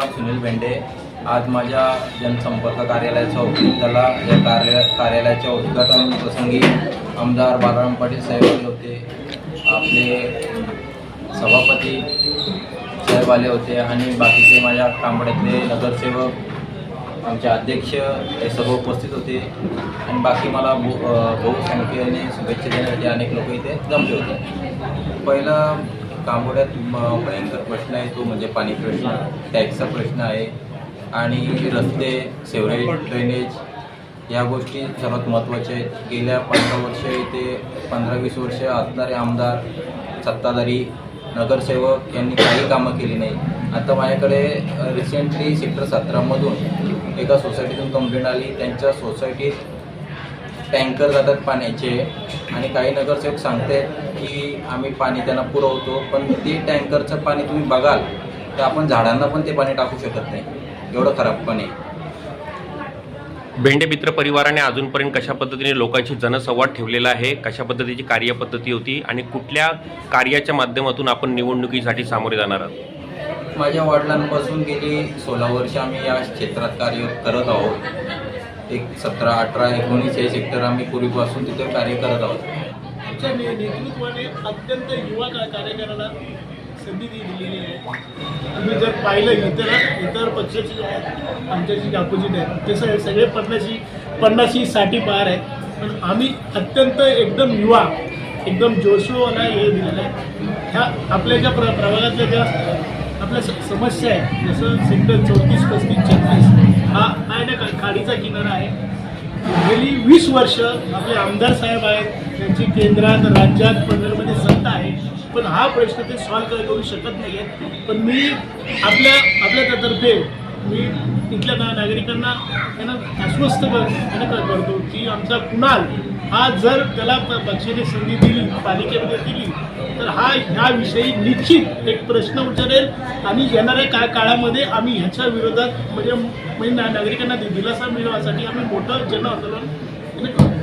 नाव सुनील भेंडे। आज माझ्या जनसंपर्क कार्यालयाचा ओपनिंग झाला। या कार्यालयाच्या उद्घाटन प्रसंगी आमदार बालाराम पाटील साहेब आले होते, आपले सभापती साहेब आले होते आणि बाकीचे माझ्या कांबड्यातले नगरसेवक, आमचे अध्यक्ष हे सर्व उपस्थित होते आणि बाकी मला बहुसंख्येने शुभेच्छा देण्यासाठी अनेक लोक इथे जमले होते। पहिला कांबोड्यात भयंकर प्रश्न आहे तो म्हणजे पाणी प्रश्न, टॅक्सचा प्रश्न आहे आणि रस्ते, सेवरेज, ड्रेनेज या गोष्टी सर्वात महत्त्वाच्या आहेत। गेल्या 15 वर्ष इथे 15-20 वर्ष असणारे आमदार, सत्ताधारी, नगरसेवक यांनी काही कामं केली नाही। आता माझ्याकडे रिसेंटली सेक्टर 17मधून एका सोसायटीतून कंप्लेंट आली, त्यांच्या सोसायटीत टँकर जातात पाण्याचे आणि काही नगरसेवक सांगतात की आम्ही पाणी त्यांना पुरवतो, पण ते टँकरचं पाणी तुम्ही बघाल तर आपण झाडांना पण ते पाणी टाकू शकत नाही, एवढं खराब पाणी। भेंडे मित्र परिवाराने अजूनपर्यंत कशा पद्धतीने लोकांशी जनसंवाद ठेवलेला आहे, कशा पद्धतीची कार्यपद्धती होती आणि कुठल्या कार्याच्या माध्यमातून आपण निवडणुकीसाठी सामोरे जाणार आहात? माझ्या वडिलांपासून गेली 16 वर्ष आम्ही या क्षेत्रात कार्य करत आहोत। एक 17, 18, 19 हे सेक्टर आम्ही पूर्वीपासून तिथे कार्य करत आहोत। आमच्या नेतृत्वाने अत्यंत युवा कार्यकर्त्याला संधी दिलेली आहे। तुम्ही जर पाहिलं इतर पक्षाची आमच्या जी अपोजिट आहेत ते सगळे 50-60 पार आहेत, पण आम्ही अत्यंत एकदम युवा, एकदम जोशवाला हे दिलेलं आहे। ह्या आपल्या ज्या प्रभागातल्या ज्या आपल्या समस्या आहेत, जसं सेक्टर 34, 35, 36 हा ना खाडीचा किनारा आहे। गेली 20 वर्ष आपले आमदार साहेब आहेत, त्यांची केंद्रात, राज्यात, पंधरमध्ये सत्ता आहे, पण हा प्रश्न ते सॉल्व्ह करू शकत नाही आहेत। पण मी आपल्यातर्फे मी इथल्या नागरिकांना त्यांना आश्वस्त करतो की आमचा कुणाल हा जर त्याला पक्षाने संधी दिली, पालिकेमध्ये दिली, तर ह्याविषयी निश्चित एक प्रश्न विचारेल आणि येणाऱ्या काळामध्ये आम्ही ह्याच्या विरोधात म्हणजे नागरिकांना दिलासा मिळवण्यासाठी आम्ही मोठं जन आंदोलन करू।